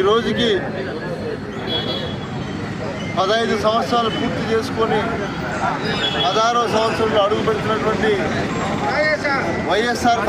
రోజుకి 15 సంవత్సరాలు పూర్తి చేసుకొని 16వ సంవత్సరంలో అడుగు పెడుతున్నటువంటి వైఎస్ఆర్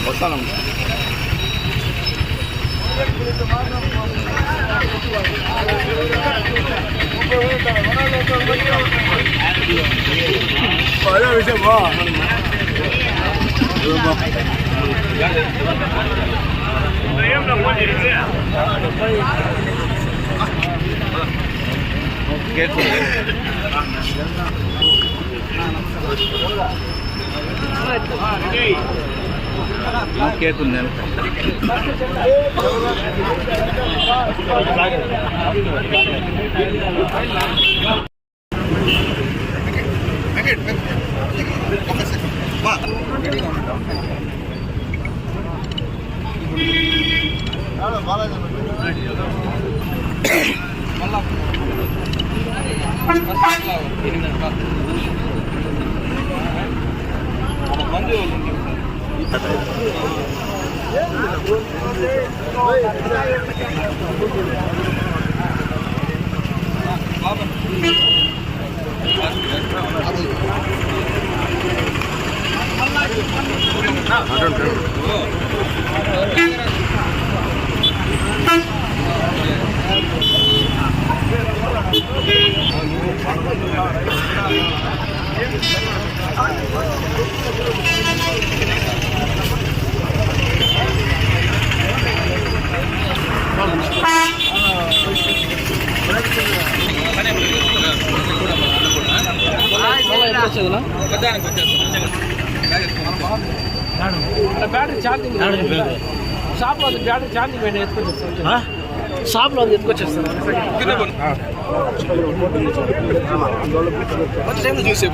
వస్తాను విషయం కేక్ ఉంది బ్యాటరీ ఛార్జింగ్ షాప్లో బ్యాటరీ ఛార్జింగ్ పెట్టి ఎత్తుకొచ్చేస్తాను షాప్లో ఎత్తుకొచ్చేస్తాను చూసే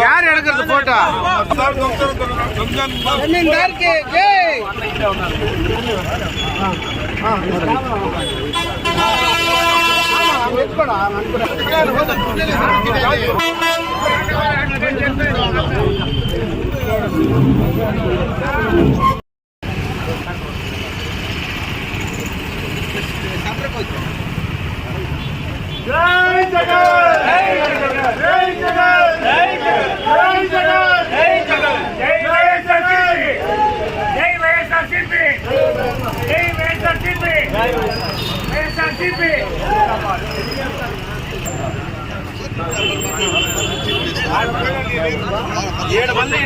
ಯಾರು ಹೇಳ್ಕರ್ದು ಫೋಟೋ జై జగన్ జై జగన్ జై జగన్ జై జగన్ జై జగన్ జై జగన్ జై వైఎస్ఆర్సీపీ జై వైఎస్ఆర్సీపీ జై వైఎస్ఆర్సీపీ ఏడు మంది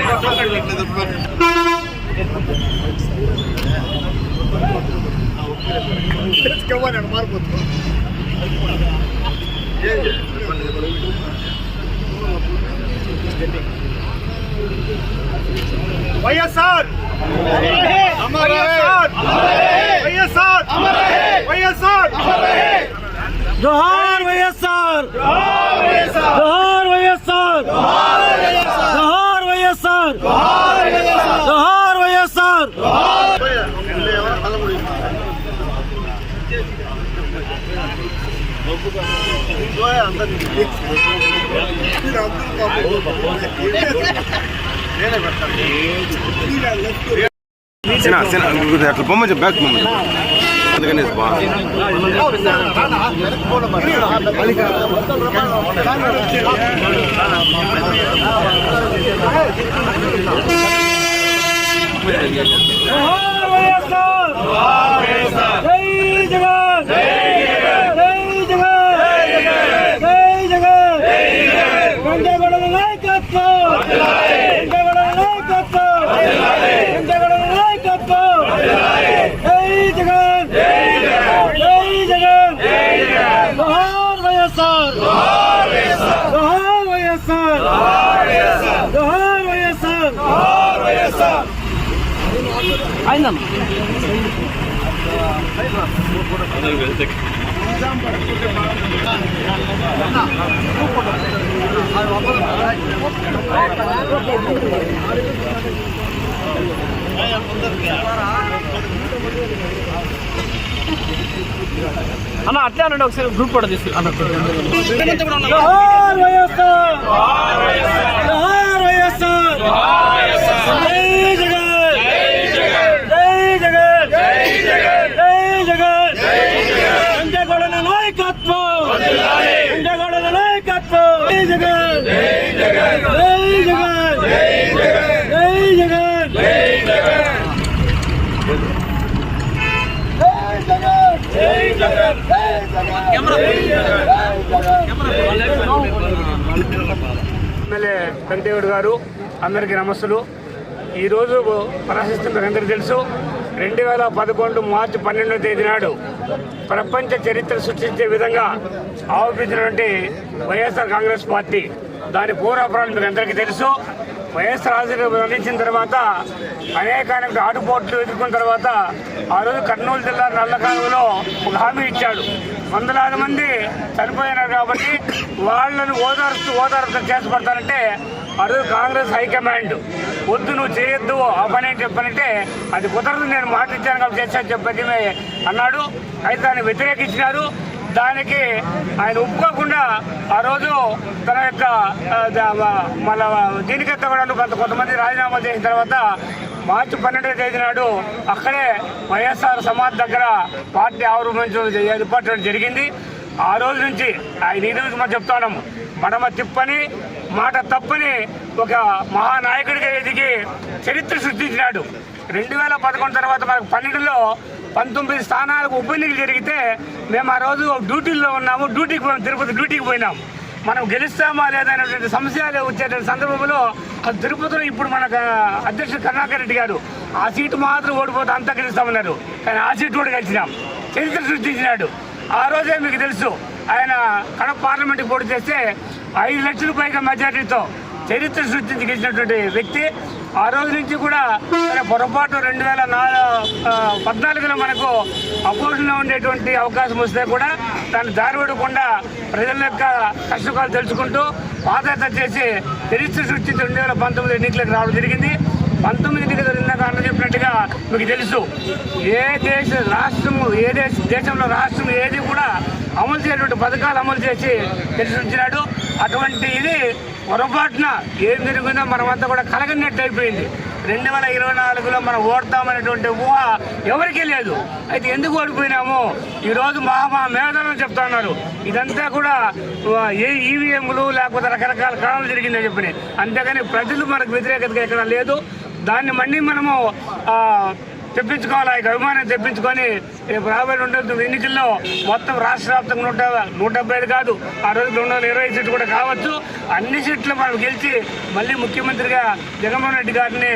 మారిపోతుంది వైఎస్ఆర్ వైఎస్ఆర్ వైఎస్ఆర్ జోహార్ వైఎస్ఆర్ జోహార్ వైఎస్ఆర్ జోహార్ వైఎస్ఆర్ జోహార్ వైఎస్ఆర్ అట్లా పొమ్మని బ్యాక్ పొమ్మని అందుకని నాయకత్వం వైఎస్ఆర్ జోహార్ వైఎస్ఆర్ జోహార్ వైఎస్ఆర్ అయిందమ్మ అన్న అట్లే అనండి ఒకసారి గ్రూప్ కూడా తీసుకు జోహార్ వైఎస్ఆర్ జోహార్ వైఎస్ఆర్ జై జగన్ జై జగన్ జై జగన్ వెంకటగౌడ నాయకత్వం వెంకటగౌడ నాయకత్వం జై జగన్ జై జగన్ జై జగన్ జై జగన్ ఎమ్మెల్యే వెంకటేవుడు గారు అందరికీ నమస్సులు. ఈరోజు ప్రశ్నిస్తున్న అందరికీ తెలుసు, 2011 మార్చి 12వ తేదీ నాడు ప్రపంచ చరిత్ర సృష్టించే విధంగా ఆరోపించినటువంటి వైఎస్ఆర్ కాంగ్రెస్ పార్టీ దాని పూర్వాపరాలు మీకు అందరికీ తెలుసు. వైఎస్ఆర్ ఆశీర్వాదం అందించిన తర్వాత అనేక ఆటుపోట్లు ఎదుర్కొన్న తర్వాత ఆ రోజు కర్నూలు జిల్లా నల్లకాలువలో ఒక హామీ ఇచ్చాడు. వందలాది మంది చనిపోయినారు కాబట్టి వాళ్లను ఓదార్పు చేసి ఆ రోజు కాంగ్రెస్ హైకమాండ్ వద్దు నువ్వు చేయొద్దు ఆ పని అని చెప్పనంటే అది కుదరదు, నేను మాట ఇచ్చాను కాబట్టి చేశాను చెప్పని అన్నాడు. అయితే దాన్ని వ్యతిరేకించినారు. దానికి ఆయన ఒప్పుకోకుండా ఆ రోజు తన యొక్క మళ్ళా దీనికెత్త కూడా కొంతమంది రాజీనామా చేసిన తర్వాత మార్చి 12వ తేదీ నాడు అక్కడే వైఎస్ఆర్ సమాధి దగ్గర పార్టీ ఆవిర్భవించడం ఏర్పాటు జరిగింది. ఆ రోజు నుంచి ఆయన ఈ రోజు మనం చెప్తాము, మడమ తిప్పని మాట తప్పని ఒక మహానాయకుడిగా ఎదిగి చరిత్ర సృష్టించినాడు. 2011 తర్వాత మనకు 12లో 19 స్థానాలకు ఉప ఎన్నికలు జరిగితే మేము ఆ రోజు డ్యూటీల్లో ఉన్నాము. తిరుపతి డ్యూటీకి పోయినాము. మనం గెలుస్తామా లేదనేటువంటి సమస్యలు వచ్చేటువంటి సందర్భంలో అది తిరుపతిలో ఇప్పుడు మన అధ్యక్షుడు కరుణాకర్ రెడ్డి గారు ఆ సీటు మాత్రం ఓడిపోతే అంతా గెలుస్తామన్నారు. కానీ ఆ సీటు కూడా గెలిచినాం. చరిత్ర సృష్టించినాడు. ఆ రోజే మీకు తెలుసు, ఆయన కడప పార్లమెంట్కి పోటీ చేస్తే 5 లక్షల పైగా మెజార్టీతో చరిత్ర సృష్టించి గెలిచినటువంటి వ్యక్తి. ఆ రోజు నుంచి కూడా పొరపాటు 2014లో మనకు అపోజిషన్లో ఉండేటువంటి అవకాశం వస్తే కూడా దాన్ని దారిపడకుండా ప్రజల యొక్క కష్టకాలు తెలుసుకుంటూ పాదయాత్ర చేసి చరిత్ర సృష్టించి 2019 ఎన్నికలకు రావడం జరిగింది. 19 ఎన్నికలు జరిగినాక అన్న చెప్పినట్టుగా మీకు తెలుసు, ఏ దేశంలో రాష్ట్రం ఏది కూడా అమలు చేసేటువంటి పథకాలు అమలు చేసి తెలిసించినాడు. అటువంటి ఇది పొరపాటున ఏం జరిగిందో మనమంతా కూడా కలగనట్టు అయిపోయింది. 2024లో మనం ఓడతామనేటువంటి ఊహ ఎవరికీ లేదు. అయితే ఎందుకు ఓడిపోయినాము ఈరోజు మేధావులు చెప్తా ఉన్నారు. ఇదంతా కూడా ఈవీఎంలు లేకపోతే రకరకాల కారణాలు జరిగిందని చెప్పి, అంతేగాని ప్రజలు మనకు వ్యతిరేకతగా ఎక్కడ లేదు. దాన్ని మళ్ళీ మనము తెప్పించుకోవాలి, అభిమానం తెప్పించుకొని రాబోయే 2019 ఎన్నికల్లో మొత్తం రాష్ట్ర వ్యాప్తంగా 175 కాదు, ఆ రోజు 220 సీట్లు కూడా కావచ్చు. అన్ని సీట్లు మనం గెలిచి మళ్ళీ ముఖ్యమంత్రిగా జగన్మోహన్ రెడ్డి గారిని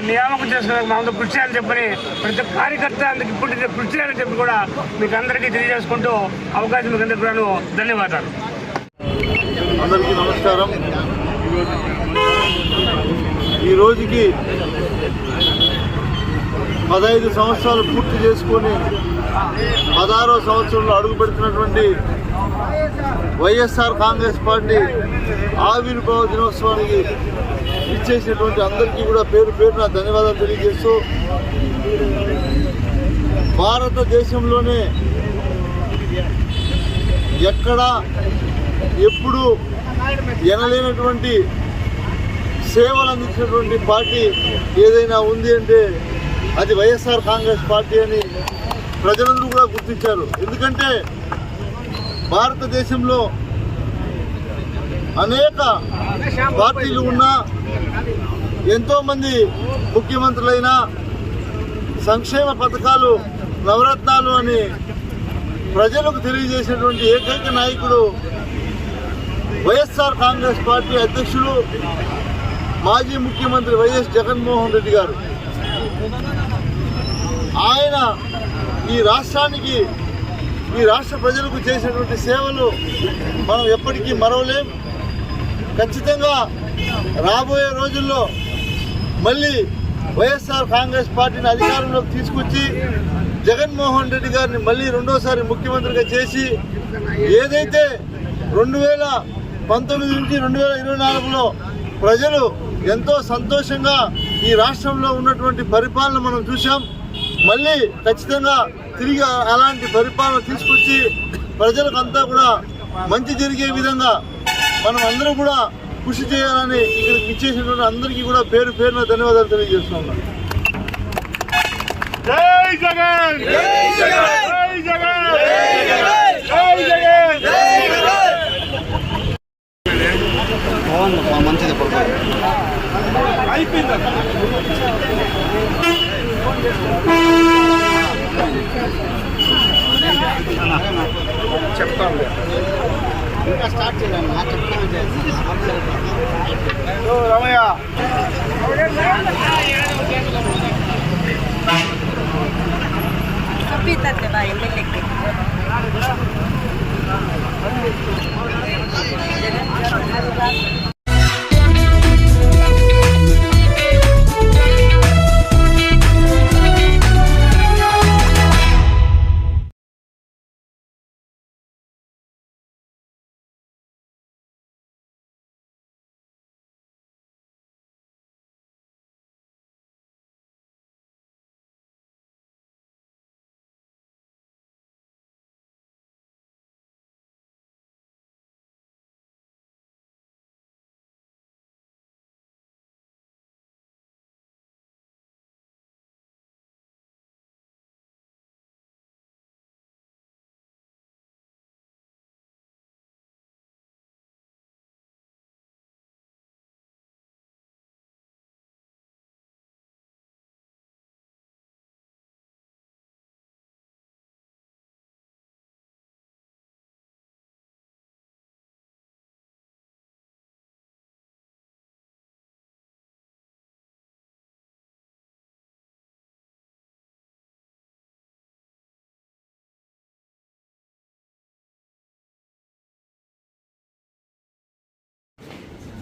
నియామకం చేసుకోవడానికి మనం కృషి చేయాలని చెప్పని ప్రతి కార్యకర్త అందుకు ఇప్పుడు కృషి చేయాలని చెప్పి కూడా మీకు అందరికీ తెలియజేసుకుంటూ అవకాశం మీకు అందరికీ కూడా ధన్యవాదాలు. అందరికీ నమస్కారం. ఈ రోజుకి 15 సంవత్సరాలు పూర్తి చేసుకొని 16వ సంవత్సరంలో అడుగు పెడుతున్నటువంటి వైఎస్ఆర్ కాంగ్రెస్ పార్టీ ఆవిర్భావ దినోత్సవానికి ఇచ్చేసినటువంటి అందరికీ కూడా పేరు పేరున ధన్యవాదాలు తెలియజేస్తూ, భారతదేశంలోనే ఎక్కడా ఎప్పుడు ఎనలేనటువంటి సేవలు అందించినటువంటి పార్టీ ఏదైనా ఉంది అంటే అది వైఎస్ఆర్ కాంగ్రెస్ పార్టీ అని ప్రజలందరూ కూడా గుర్తించారు. ఎందుకంటే భారతదేశంలో అనేక పార్టీలు ఉన్నా, ఎంతోమంది ముఖ్యమంత్రులైనా సంక్షేమ పథకాలు నవరత్నాలు అని ప్రజలకు తెలియజేసినటువంటి ఏకైక నాయకుడు వైఎస్ఆర్ కాంగ్రెస్ పార్టీ అధ్యక్షులు మాజీ ముఖ్యమంత్రి వైఎస్ జగన్మోహన్ రెడ్డి గారు. ఆయన ఈ రాష్ట్రానికి ఈ రాష్ట్ర ప్రజలకు చేసినటువంటి సేవలు మనం ఎప్పటికీ మరవలేం. ఖచ్చితంగా రాబోయే రోజుల్లో మళ్ళీ వైఎస్ఆర్ కాంగ్రెస్ పార్టీని అధికారంలోకి తీసుకొచ్చి జగన్మోహన్ రెడ్డి గారిని మళ్ళీ రెండోసారి ముఖ్యమంత్రిగా చేసి ఏదైతే 2019 నుంచి 2024లో ప్రజలు ఎంతో సంతోషంగా ఈ రాష్ట్రంలో ఉన్నటువంటి పరిపాలన మనం చూసాం. మళ్ళీ ఖచ్చితంగా తిరిగి అలాంటి పరిపాలన తీసుకొచ్చి ప్రజలకంతా కూడా మంచి జరిగే విధంగా మనం అందరం కూడా కృషి చేయాలని ఇక్కడికి ఇచ్చేసినటువంటి అందరికీ కూడా పేరు పేరున ధన్యవాదాలు తెలియజేస్తున్నాం. జై జగన్, జై జగన్, జై జగన్, జై జగన్, జై జగన్. మంచిది అయిపోయింది. చెప్తాం ఇంకా స్టార్ట్ చేయాలి రమయ్య. Kapítate, va, MLK.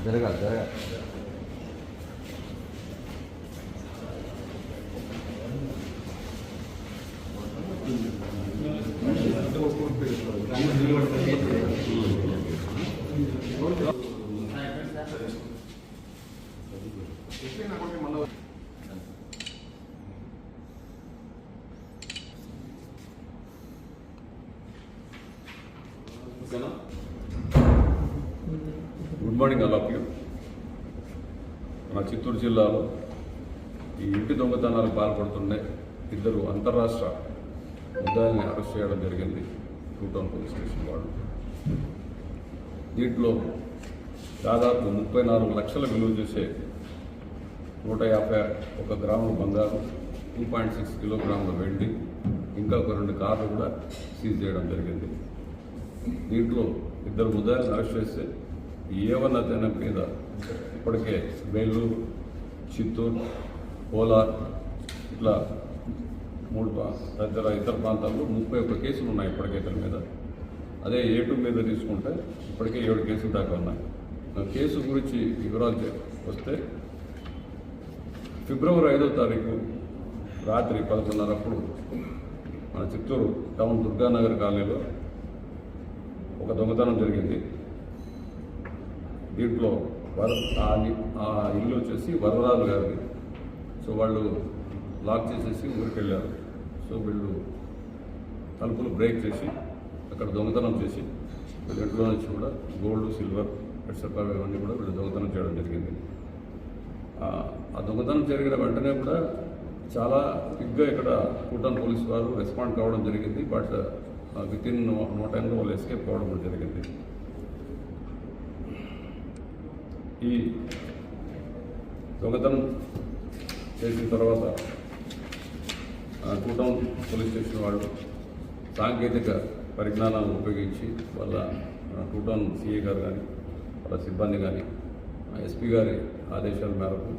జరగాలి. Good morning all of you. మన చిత్తూరు జిల్లాలో ఈ ఇంటి దొంగతనాలకు పాల్పడుతున్న ఇద్దరు అంతర్రాష్ట్ర ముద్దాయిల్ని అరెస్ట్ చేయడం జరిగింది టూ టౌన్ పోలీస్ స్టేషన్ వాళ్ళు. దీంట్లో దాదాపు 34 లక్షల విలువ చేసే 151 గ్రాముల బంగారు, 2.6 కిలోగ్రాముల వెండి, ఇంకా ఒక 2 కార్లు కూడా సీజ్ చేయడం జరిగింది. దీంట్లో ఇద్దరు ముద్దాయిల్ని అరెస్ట్ చేస్తే A1 అతని మీద ఇప్పటికే బెంగళూరు, చిత్తూరు, కోలార్ ఇట్లా 3 ఇతర ప్రాంతాల్లో 31 కేసులు ఉన్నాయి ఇప్పటికే ఇతని మీద. అదే A2 మీద తీసుకుంటే ఇప్పటికే 7 కేసులు దాకా ఉన్నాయి. కేసు గురించి వివరాలు వస్తే ఫిబ్రవరి 5వ తారీఖు రాత్రి 11:30 మన చిత్తూరు టౌన్ దుర్గానగర్ కాలనీలో ఒక దొంగతనం జరిగింది. దీంట్లో ఆ ఇల్లు వచ్చేసి వరరాజు గారిది. సో వాళ్ళు లాక్ చేసేసి ఊరికి వెళ్ళారు. సో వీళ్ళు తలుపులు బ్రేక్ చేసి అక్కడ దొంగతనం చేసి ఇంట్లో నుంచి కూడా గోల్డ్, సిల్వర్ ఎట్సెట్రా ఇవన్నీ కూడా వీళ్ళు దొంగతనం చేయడం జరిగింది. ఆ దొంగతనం జరిగిన వెంటనే కూడా చాలా క్విక్గా ఇక్కడ కూటమి పోలీసు వారు రెస్పాండ్ కావడం జరిగింది. బట్ వితిన్ నో టైంలో వాళ్ళు ఎస్కేప్ కావడం కూడా జరిగింది. ఈ దొంగతనం చేసిన తర్వాత కూటమి పోలీస్ స్టేషన్ వాళ్ళు సాంకేతిక పరిజ్ఞానాలను ఉపయోగించి వాళ్ళ కూటమి సిఐ గారు కానీ వాళ్ళ సిబ్బంది కానీ ఎస్పీ గారి ఆదేశాల మేరకు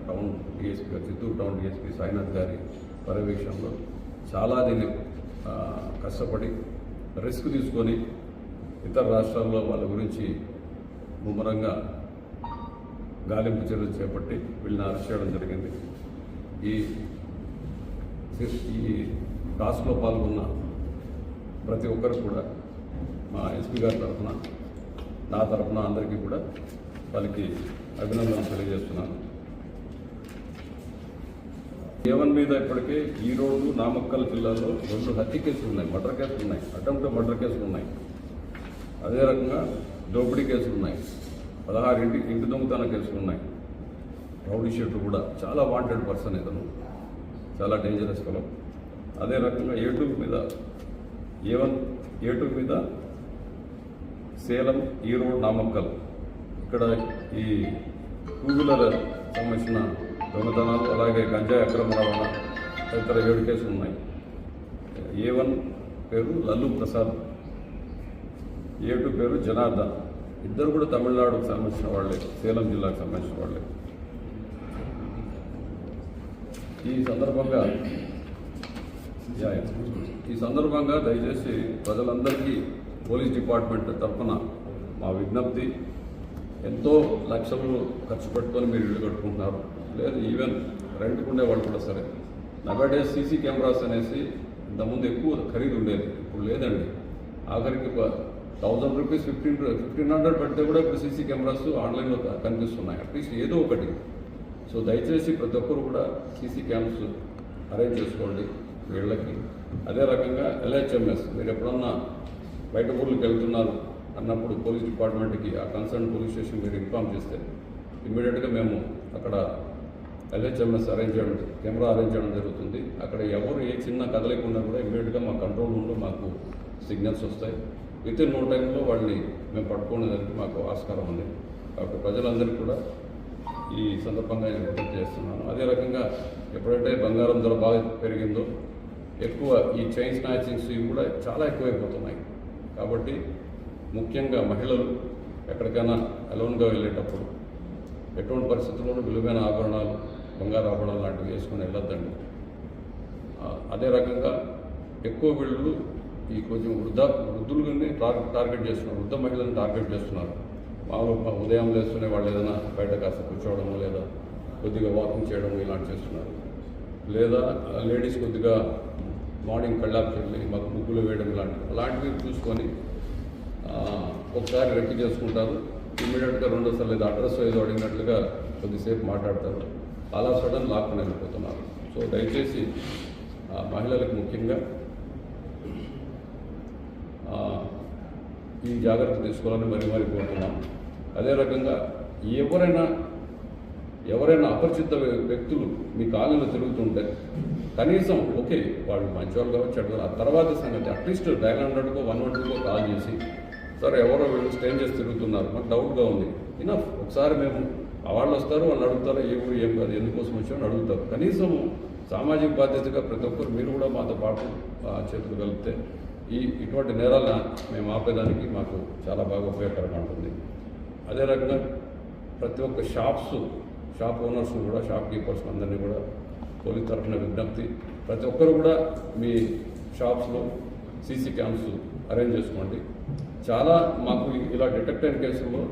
టౌన్ డిఎస్పీ గారు, చిత్తూరు టౌన్ డిఎస్పీ సాయినాథ్ గారి పర్యవేక్షణలో చాలా దీన్ని కష్టపడి రిస్క్ తీసుకొని ఇతర రాష్ట్రాల్లో వాళ్ళ గురించి ముమ్మరంగా గాలింపు చర్యలు చేపట్టి వీళ్ళని అరెస్ట్ చేయడం జరిగింది. ఈ టాస్క్లో పాల్గొన్న ప్రతి ఒక్కరు కూడా మా ఎస్పీ గారి తరఫున, నా తరఫున అందరికీ కూడా వాళ్ళకి అభినందనలు తెలియజేస్తున్నాను. A1 మీద ఇప్పటికే ఈరోజు నామక్కల్ జిల్లాలో 2 హత్య కేసులు ఉన్నాయి, మర్డర్ కేసులు ఉన్నాయి, అటెంప్ట్ మర్డర్ కేసులు ఉన్నాయి. అదే రకంగా దోపిడీ కేసులు ఉన్నాయి, 16 ఇంటి దొంగతన కేసులు ఉన్నాయి. రౌడీ షీట్లు కూడా చాలా వాంటెడ్ పర్సన్ ఇతను, చాలా డేంజరస్ ఫెలో. అదే రకంగా A2 మీద సేలం, ఈరోడ్, నామక్కల్ ఇక్కడ ఈ 2 వీలర్ సంబంధించిన దొంగతనాలు, అలాగే గంజాయి అక్రమ రవాణా తదితర 7 కేసులు ఉన్నాయి. A1 పేరు లల్లు ప్రసాద్, A2 పేరు జనార్దన్. ఇద్దరు కూడా తమిళనాడుకు సంబంధించిన వాళ్ళే, సేలం జిల్లాకు సంబంధించిన వాళ్ళే. ఈ సందర్భంగా దయచేసి ప్రజలందరికీ పోలీస్ డిపార్ట్మెంట్ తరఫున మా విజ్ఞప్తి, ఎంతో లక్షలు ఖర్చు పెట్టుకొని మీరు ఇల్లు కట్టుకుంటున్నారు, లేదు ఈవెన్ రెంట్కు ఉండే వాళ్ళు కూడా సరే. నవేడేస్ సీసీ కెమెరాస్ అనేసి ఇంతకుముందు ఎక్కువ ఖరీదు ఉండేది, ఇప్పుడు లేదండి. ఆఖరికి 1000 రూపీస్ 1500 పెడితే కూడా ఇప్పుడు సీసీ కెమెరాస్ ఆన్లైన్లో కనిపిస్తున్నాయి, అట్లీస్ట్ ఏదో ఒకటి. సో దయచేసి ప్రతి ఒక్కరు కూడా సీసీ క్యామ్స్ అరేంజ్ చేసుకోండి వీళ్ళకి. అదే రకంగా LHMS, మీరు ఎప్పుడన్నా బయట ఊళ్ళకి వెళ్తున్నారు అన్నప్పుడు పోలీస్ డిపార్ట్మెంట్కి, ఆ కన్సర్న్ పోలీస్ స్టేషన్ మీరు ఇన్ఫామ్ చేస్తే ఇమ్మీడియట్గా మేము అక్కడ LHMS కెమెరా అరేంజ్ చేయడం జరుగుతుంది. అక్కడ ఎవరు ఏ చిన్న కదలేకుండా కూడా ఇమ్మీడియట్గా మా కంట్రోల్ రూమ్లో మాకు సిగ్నల్స్ వస్తాయి. విత్ ఇన్ నో టైంలో వాళ్ళని మేము పట్టుకునేదానికి మాకు ఆస్కారం ఉంది. కాబట్టి ప్రజలందరికీ కూడా ఈ సందర్భంగా నేను విజ్ఞప్తి చేస్తున్నాను. అదే రకంగా ఎప్పుడైతే బంగారం ధర బాగా పెరిగిందో ఎక్కువ ఈ చైన్ స్నాచింగ్స్ ఇవి కూడా చాలా ఎక్కువైపోతున్నాయి. కాబట్టి ముఖ్యంగా మహిళలు ఎక్కడికైనా అలోన్గా వెళ్ళేటప్పుడు ఎటువంటి పరిస్థితుల్లోనూ విలువైన ఆభరణాలు, బంగారు ఆభరణాలు లాంటివి వేసుకొని వెళ్ళొద్దండి. అదే రకంగా ఎక్కువ వీళ్ళు ఈ కొంచెం వృద్ధులని టార్గెట్ చేస్తున్నారు, వృద్ధ మహిళలను టార్గెట్ చేస్తున్నారు. మామూలుగా ఉదయం లేస్తూనే వాళ్ళు ఏదైనా బయట కాస్త కూర్చోవడము, లేదా కొద్దిగా వాకింగ్ చేయడము ఇలాంటి చేస్తున్నారు. లేదా లేడీస్ కొద్దిగా మార్నింగ్ కళ్ళాపు వెళ్ళి మాకు ముగ్గులు వేయడం అలాంటివి చూసుకొని ఒకసారి రెక్కి చేసుకుంటారు. ఇమ్మీడియట్గా రెండోసారి లేదా అడ్రస్ ఏదో అడిగినట్లుగా కొద్దిసేపు మాట్లాడతారు, అలా సడన్ లాక్కొని వెళ్ళిపోతున్నారు. సో దయచేసి మహిళలకు ముఖ్యంగా ఈ జాగ్రత్త తీసుకోవాలని మరీ కోరుతున్నాం. అదే రకంగా ఎవరైనా అపరిచిత వ్యక్తులు మీ కాలనీలో తిరుగుతుంటే కనీసం ఓకే వాళ్ళు మంచివాళ్ళు కావచ్చు, చెడ్డ, ఆ తర్వాత సంగతి అట్లీస్ట్ డయల్ 100కో 112కో కాల్ చేసి, సార్ ఎవరో వీళ్ళు స్ట్రేంజర్స్ తిరుగుతున్నారు, మాకు డౌట్గా ఉంది, ఇనఫ్ ఒకసారి మేము వాళ్ళు వస్తారు, వాళ్ళు అడుగుతారు ఏ ఊరు ఏం కాదు ఎందుకోసం వచ్చామని అడుగుతారు. కనీసం సామాజిక బాధ్యతగా ప్రతి ఒక్కరు మీరు కూడా మాతో పాటు చేతులు కలిపితే ఇటువంటి నేరాలను మేము ఆపేదానికి మాకు చాలా బాగా ఉపయోగకరంగా ఉంటుంది. అదే రకంగా ప్రతి ఒక్క షాప్ ఓనర్స్ కూడా, షాప్ కీపర్స్ అందరినీ కూడా పోలీస్ తరఫున విజ్ఞప్తి, ప్రతి ఒక్కరు కూడా మీ షాప్స్లో సీసీ క్యామ్స్ అరేంజ్ చేసుకోండి. చాలా మాకు ఇలా డిటెక్ట్ అయిన కేసుల్లో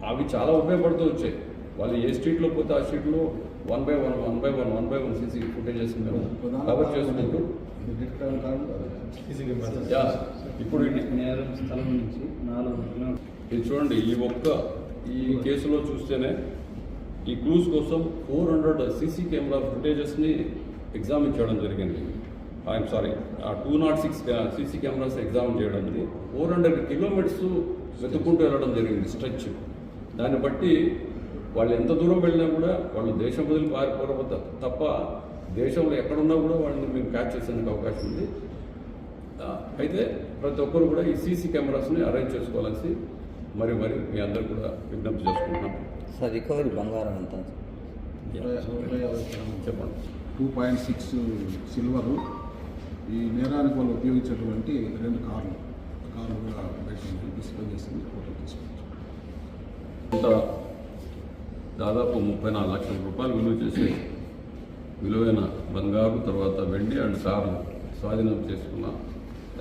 అవి చాలా ఉపయోగపడుతూ వచ్చాయి. వాళ్ళు ఏ స్ట్రీట్లో పోతే ఆ స్ట్రీట్లో 1 by 1 సీసీ ఫుటేజెస్ మేము కవర్ చేసుకుంటూ ఇప్పుడు ఇది చూడండి, ఈ కేసులో చూస్తేనే ఈ క్లూస్ కోసం 400 సీసీ కెమెరా ఫుటేజెస్ని ఎగ్జామిన్ చేయడం జరిగింది. I'm sorry, 206 CC cameras examine చేయడం, 400 కిలోమీటర్స్ వెతుక్కుంటూ వెళ్ళడం జరిగింది స్ట్రెచ్. దాన్ని బట్టి వాళ్ళు ఎంత దూరం వెళ్ళినా కూడా వాళ్ళు దేశం వదిలి పారిపోతే తప్ప దేశంలో ఎక్కడున్నా కూడా వాళ్ళని మేము క్యాచ్ చేసేందుకు అవకాశం ఉంది. అయితే ప్రతి ఒక్కరు కూడా ఈ సీసీ కెమెరాస్ని అరేంజ్ చేసుకోవాలని మరి మీ అందరూ కూడా విజ్ఞప్తి చేసుకుంటున్నాం. సార్ రికవరీ బంగారం ఎంత చెప్పండి. 2.6 సిల్వరు. ఈ నేరానికి వాళ్ళు ఉపయోగించేటువంటి 2 కార్లు కూడా బయట డిస్ప్లే చేసింది, ఫోటో తీసుకోవచ్చు. దాదాపు 34 లక్షల రూపాయలు విలువ చేసి విలువైన బంగారు, తర్వాత వెండి అండ్ కార్లు స్వాధీనం చేసుకున్న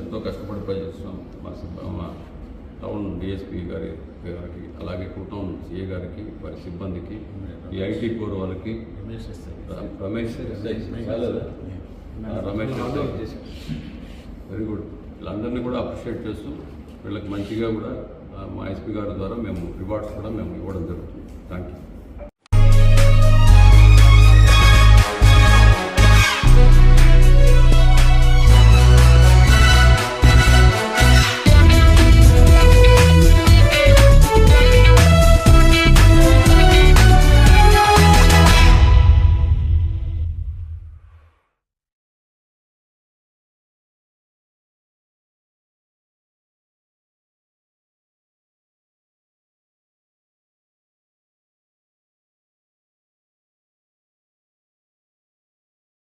ఎంతో కష్టపడి పనిచేస్తున్నాం. మా టౌన్ డిఎస్పీ గారికి అలాగే టౌన్ సిఏ గారికి వారి సిబ్బందికి ఈ ఐటీ కోర్ వాళ్ళకి రమేష్ వెరీ గుడ్ వీళ్ళందరినీ కూడా అప్రిషియేట్ చేస్తూ వీళ్ళకి మంచిగా కూడా మా ఎస్పీ గారి ద్వారా మేము రివార్డ్స్ కూడా మేము ఇవ్వడం జరుగుతుంది. Thank you.